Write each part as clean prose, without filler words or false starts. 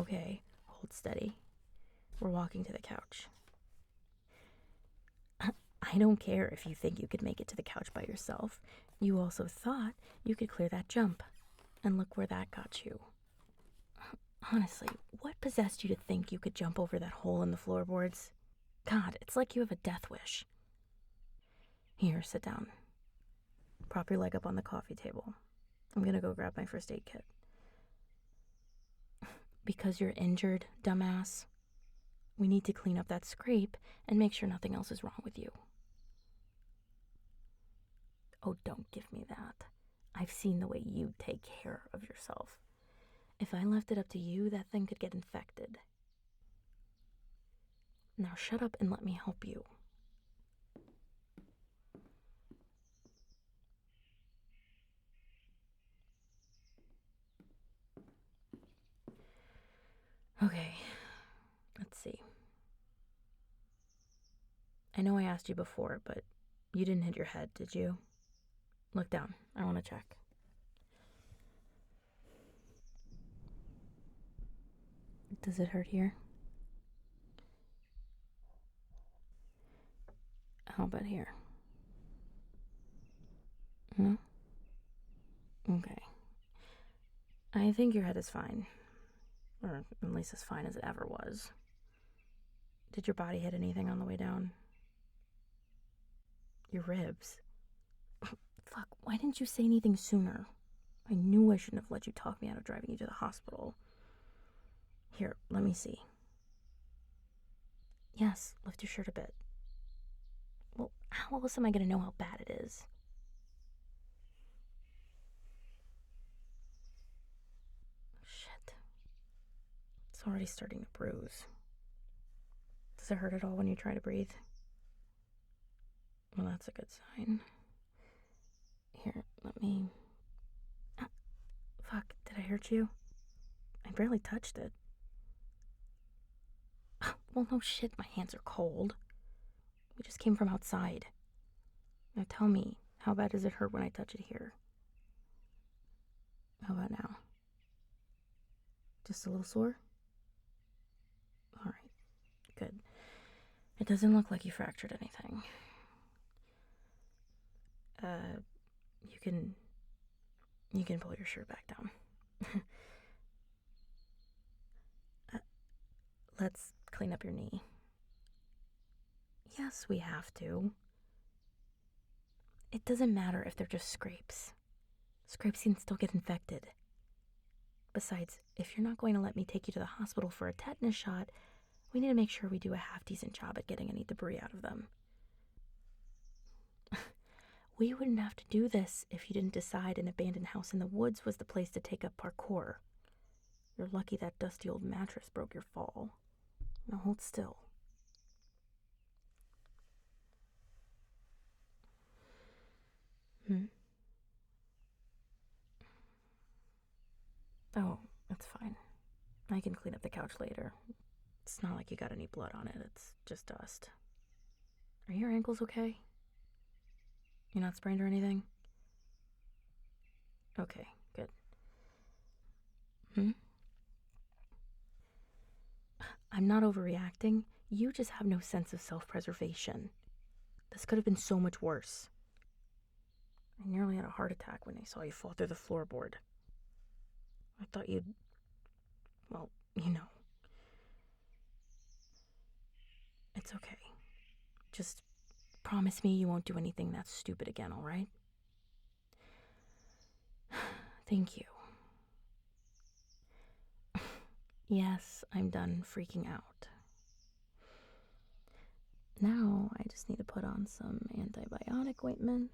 Okay, hold steady. We're walking to the couch. I don't care if you think you could make it to the couch by yourself. You also thought you could clear that jump. And look where that got you. Honestly, what possessed you to think you could jump over that hole in the floorboards? God, it's like you have a death wish. Here, sit down. Prop your leg up on the coffee table. I'm gonna go grab my first aid kit. Because you're injured, dumbass. We need to clean up that scrape and make sure nothing else is wrong with you. Oh, don't give me that. I've seen the way you take care of yourself. If I left it up to you, that thing could get infected. Now shut up and let me help you. Okay, let's see. I know I asked you before, but you didn't hit your head, did you? Look down. I want to check. Does it hurt here? How about here? No? Okay. I think your head is fine. Or at least as fine as it ever was. Did your body hit anything on the way down? Your ribs? Fuck, why didn't you say anything sooner? I knew I shouldn't have let you talk me out of driving you to the hospital. Here, let me see. Yes, lift your shirt a bit. Well, how else am I gonna know how bad it is? Shit. It's already starting to bruise. Does it hurt at all when you try to breathe? Well, that's a good sign. Here, let me... Ah, fuck, did I hurt you? I barely touched it. Well, no shit, my hands are cold. We just came from outside. Now tell me, how bad does it hurt when I touch it here? How about now? Just a little sore? Alright, good. It doesn't look like you fractured anything. You can pull your shirt back down. Let's clean up your knee. Yes, we have to. It doesn't matter if they're just scrapes. Scrapes can still get infected. Besides, if you're not going to let me take you to the hospital for a tetanus shot, we need to make sure we do a half-decent job at getting any debris out of them. We wouldn't have to do this if you didn't decide an abandoned house in the woods was the place to take up parkour. You're lucky that dusty old mattress broke your fall. Now hold still. Oh, that's fine. I can clean up the couch later. It's not like you got any blood on it, it's just dust. Are your ankles okay? You're not sprained or anything? Okay, good. I'm not overreacting. You just have no sense of self-preservation. This could have been so much worse. I nearly had a heart attack when I saw you fall through the floorboard. I thought you'd... well, you know. It's okay. Just promise me you won't do anything that stupid again, alright? Thank you. Yes, I'm done freaking out. Now I just need to put on some antibiotic ointment.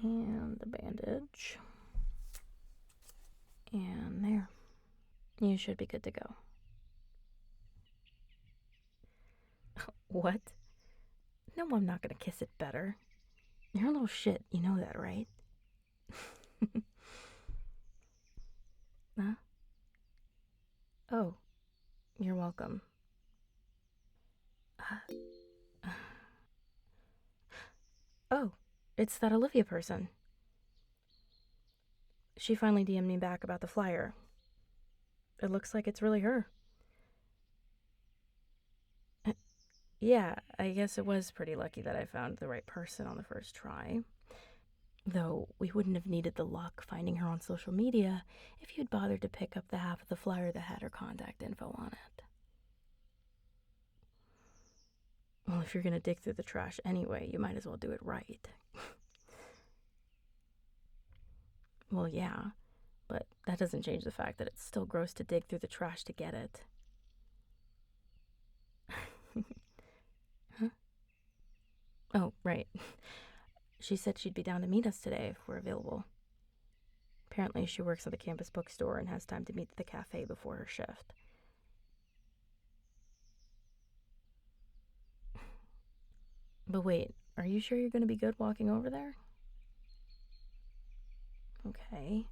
And a bandage. And there. You should be good to go. What? No, I'm not gonna kiss it better. You're a little shit, you know that, right? Huh? Oh, you're welcome. Oh, it's that Olivia person. She finally DM'd me back about the flyer. It looks like it's really her. Yeah, I guess it was pretty lucky that I found the right person on the first try. Though we wouldn't have needed the luck finding her on social media if you'd bothered to pick up the half of the flyer that had her contact info on it. Well, if you're gonna dig through the trash anyway, you might as well do it right. Well, yeah, but that doesn't change the fact that it's still gross to dig through the trash to get it. Huh? Oh, right. She said she'd be down to meet us today if we're available. Apparently, she works at the campus bookstore and has time to meet at the cafe before her shift. But wait, are you sure you're going to be good walking over there? Okay.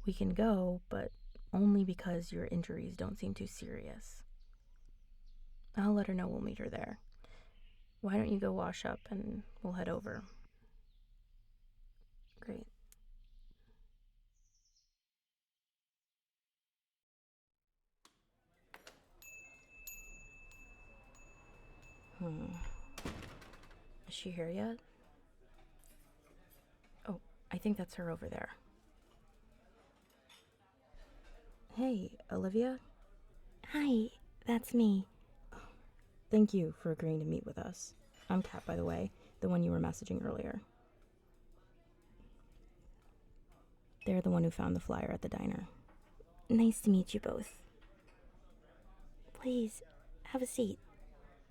We can go, but only because your injuries don't seem too serious. I'll let her know we'll meet her there. Why don't you go wash up and we'll head over? Great. Is she here yet? Oh, I think that's her over there. Hey, Olivia? Hi, that's me. Thank you for agreeing to meet with us. I'm Kat, by the way, the one you were messaging earlier. They're the one who found the flyer at the diner. Nice to meet you both. Please, have a seat.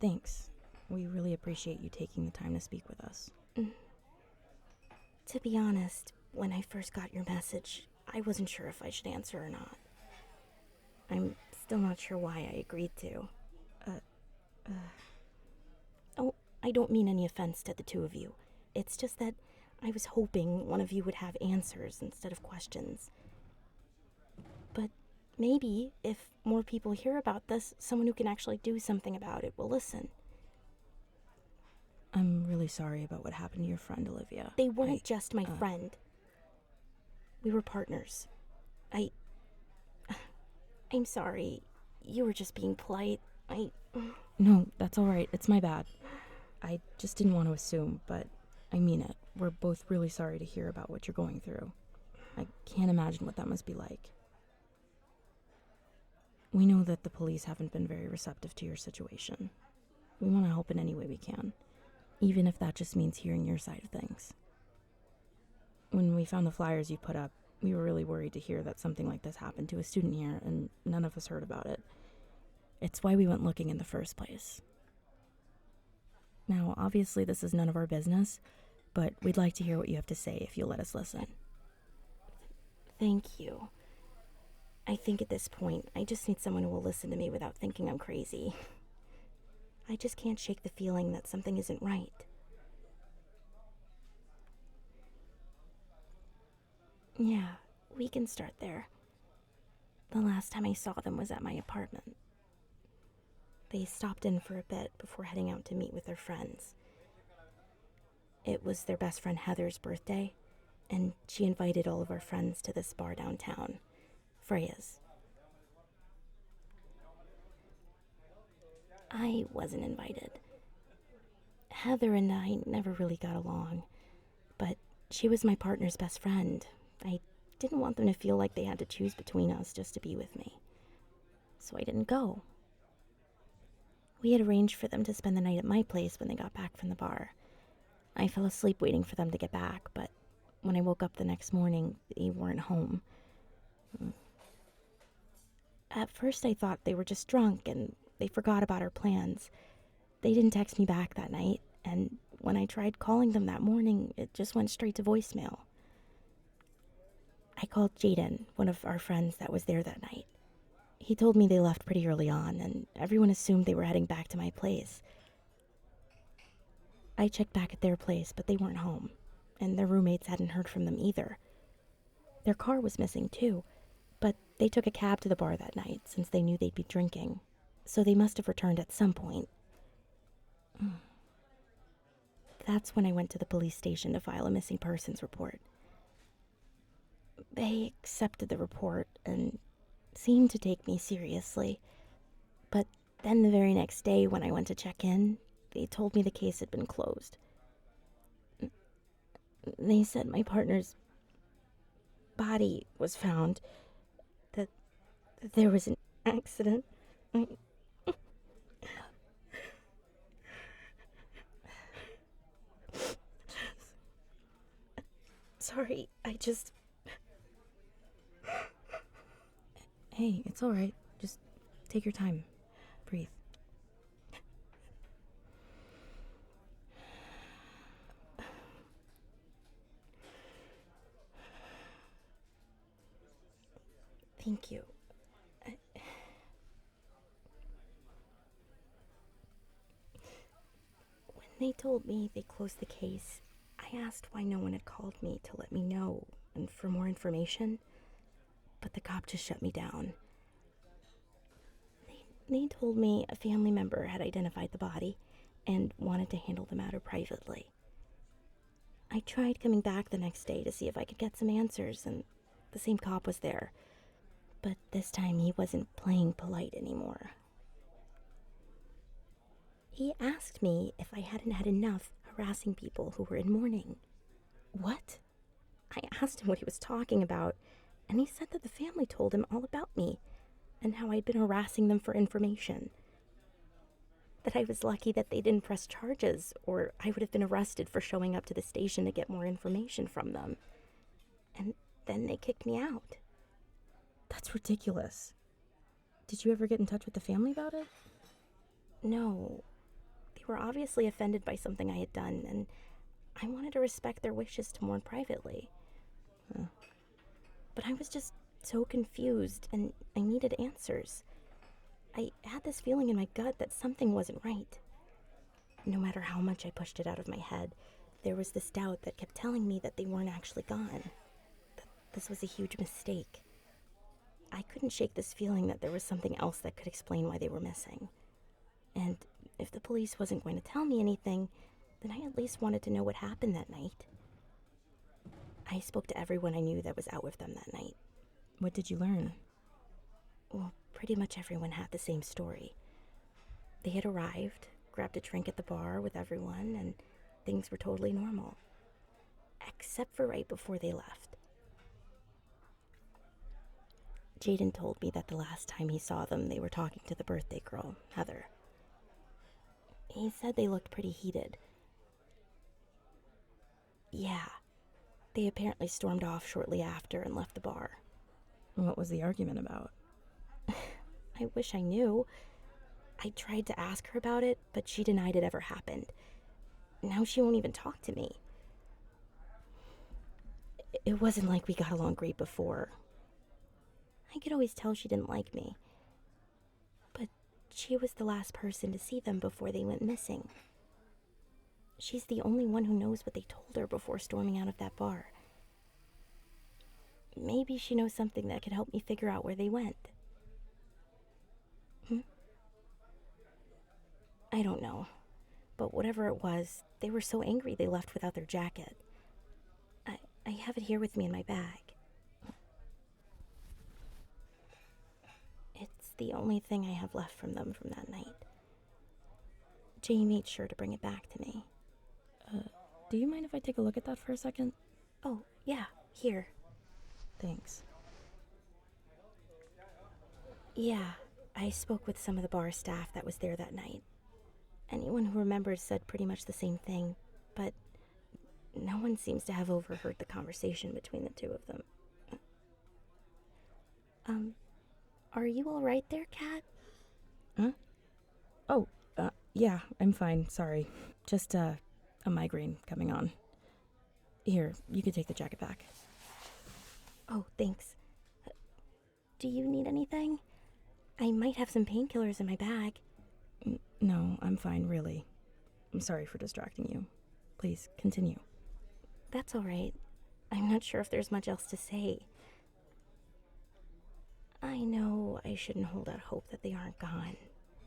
Thanks. We really appreciate you taking the time to speak with us. To be honest, when I first got your message, I wasn't sure if I should answer or not. I'm still not sure why I agreed to. Oh, I don't mean any offense to the two of you. It's just that I was hoping one of you would have answers instead of questions. But maybe, if more people hear about this, someone who can actually do something about it will listen. I'm really sorry about what happened to your friend, Olivia. They weren't just my friend. We were partners. I'm sorry. You were just being polite. No, that's all right. It's my bad. I just didn't want to assume, but I mean it. We're both really sorry to hear about what you're going through. I can't imagine what that must be like. We know that the police haven't been very receptive to your situation. We want to help in any way we can, even if that just means hearing your side of things. When we found the flyers you put up, we were really worried to hear that something like this happened to a student here, and none of us heard about it. It's why we went looking in the first place. Now, obviously this is none of our business, but we'd like to hear what you have to say if you'll let us listen. Thank you. I think at this point, I just need someone who will listen to me without thinking I'm crazy. I just can't shake the feeling that something isn't right. Yeah, we can start there. The last time I saw them was at my apartment. They stopped in for a bit before heading out to meet with their friends. It was their best friend Heather's birthday, and she invited all of our friends to this bar downtown, Freya's. I wasn't invited. Heather and I never really got along, but she was my partner's best friend. I didn't want them to feel like they had to choose between us just to be with me, so I didn't go. We had arranged for them to spend the night at my place when they got back from the bar. I fell asleep waiting for them to get back, but when I woke up the next morning, they weren't home. At first I thought they were just drunk and they forgot about our plans. They didn't text me back that night, and when I tried calling them that morning, it just went straight to voicemail. I called Jaden, one of our friends that was there that night. He told me they left pretty early on, and everyone assumed they were heading back to my place. I checked back at their place, but they weren't home, and their roommates hadn't heard from them either. Their car was missing too, but they took a cab to the bar that night since they knew they'd be drinking, so they must have returned at some point. That's when I went to the police station to file a missing persons report. They accepted the report and seemed to take me seriously. But then the very next day when I went to check in, they told me the case had been closed. They said my partner's body was found, that there was an accident. Sorry, Hey, it's alright. Just take your time. Breathe. Thank you. When they told me they closed the case, I asked why no one had called me to let me know and for more information, but the cop just shut me down. They told me a family member had identified the body and wanted to handle the matter privately. I tried coming back the next day to see if I could get some answers, and the same cop was there. But this time he wasn't playing polite anymore. He asked me if I hadn't had enough harassing people who were in mourning. What? I asked him what he was talking about, and he said that the family told him all about me and how I'd been harassing them for information. That I was lucky that they didn't press charges, or I would have been arrested for showing up to the station to get more information from them. And then they kicked me out. That's ridiculous. Did you ever get in touch with the family about it? No. They were obviously offended by something I had done, and I wanted to respect their wishes to mourn privately. But I was just so confused, and I needed answers. I had this feeling in my gut that something wasn't right. No matter how much I pushed it out of my head, there was this doubt that kept telling me that they weren't actually gone. That this was a huge mistake. I couldn't shake this feeling that there was something else that could explain why they were missing. And if the police wasn't going to tell me anything, then I at least wanted to know what happened that night. I spoke to everyone I knew that was out with them that night. What did you learn? Well, pretty much everyone had the same story. They had arrived, grabbed a drink at the bar with everyone, and things were totally normal. Except for right before they left. Jaden told me that the last time he saw them, they were talking to the birthday girl, Heather. He said they looked pretty heated. Yeah, they apparently stormed off shortly after and left the bar. What was the argument about? I wish I knew. I tried to ask her about it, but she denied it ever happened. Now she won't even talk to me. It wasn't like we got along great before. I could always tell she didn't like me. But she was the last person to see them before they went missing. She's the only one who knows what they told her before storming out of that bar. Maybe she knows something that could help me figure out where they went. I don't know. But whatever it was, they were so angry they left without their jacket. I have it here with me in my bag. It's the only thing I have left from them from that night. Jay made sure to bring it back to me. Do you mind if I take a look at that for a second? Oh, yeah, here. Thanks. Yeah, I spoke with some of the bar staff that was there that night. Anyone who remembers said pretty much the same thing, but no one seems to have overheard the conversation between the two of them. Are you all right there, Kat? Huh? Oh, yeah, I'm fine, sorry. Just, a migraine coming on. Here, you can take the jacket back. Oh, thanks. Do you need anything? I might have some painkillers in my bag. No, I'm fine, really. I'm sorry for distracting you. Please, continue. That's all right. I'm not sure if there's much else to say. I know I shouldn't hold out hope that they aren't gone,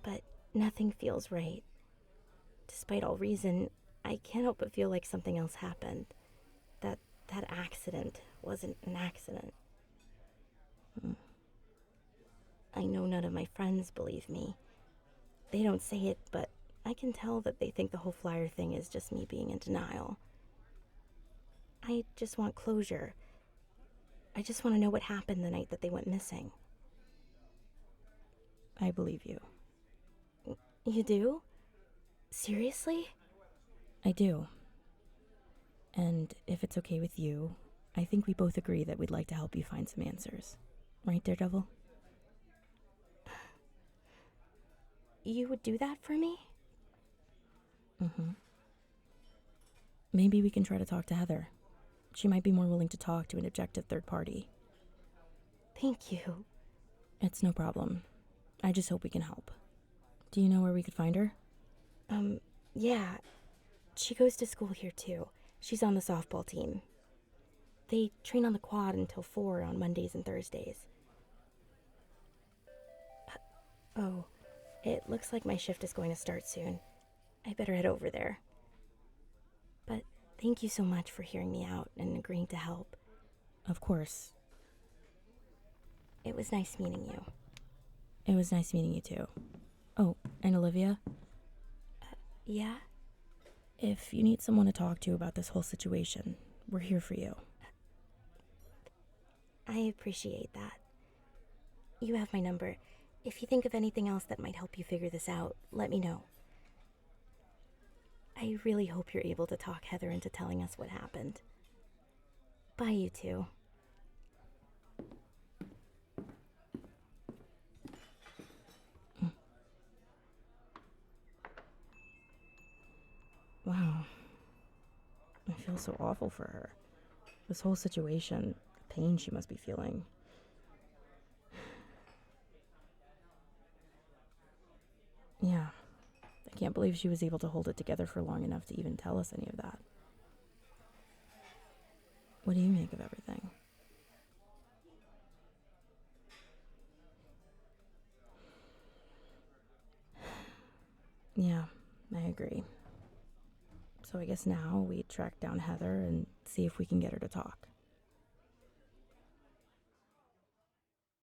but nothing feels right. Despite all reason, I can't help but feel like something else happened. That that accident wasn't an accident. I know none of my friends believe me. They don't say it, but I can tell that they think the whole flyer thing is just me being in denial. I just want closure. I just want to know what happened the night that they went missing. I believe you. You do? Seriously? I do. And if it's okay with you, I think we both agree that we'd like to help you find some answers. Right, Daredevil? You would do that for me? Maybe we can try to talk to Heather. She might be more willing to talk to an objective third party. Thank you. It's no problem. I just hope we can help. Do you know where we could find her? Yeah. She goes to school here too. She's on the softball team. They train on the quad until 4 on Mondays and Thursdays. Oh, it looks like my shift is going to start soon. I better head over there. But thank you so much for hearing me out and agreeing to help. Of course. It was nice meeting you. It was nice meeting you too. Oh, and Olivia? Yeah? If you need someone to talk to about this whole situation, we're here for you. I appreciate that. You have my number. If you think of anything else that might help you figure this out, let me know. I really hope you're able to talk Heather into telling us what happened. Bye, you two. Wow. I feel so awful for her. This whole situation, the pain she must be feeling. Yeah. I can't believe she was able to hold it together for long enough to even tell us any of that. What do you make of everything? Yeah, I agree. So I guess now we track down Heather and see if we can get her to talk.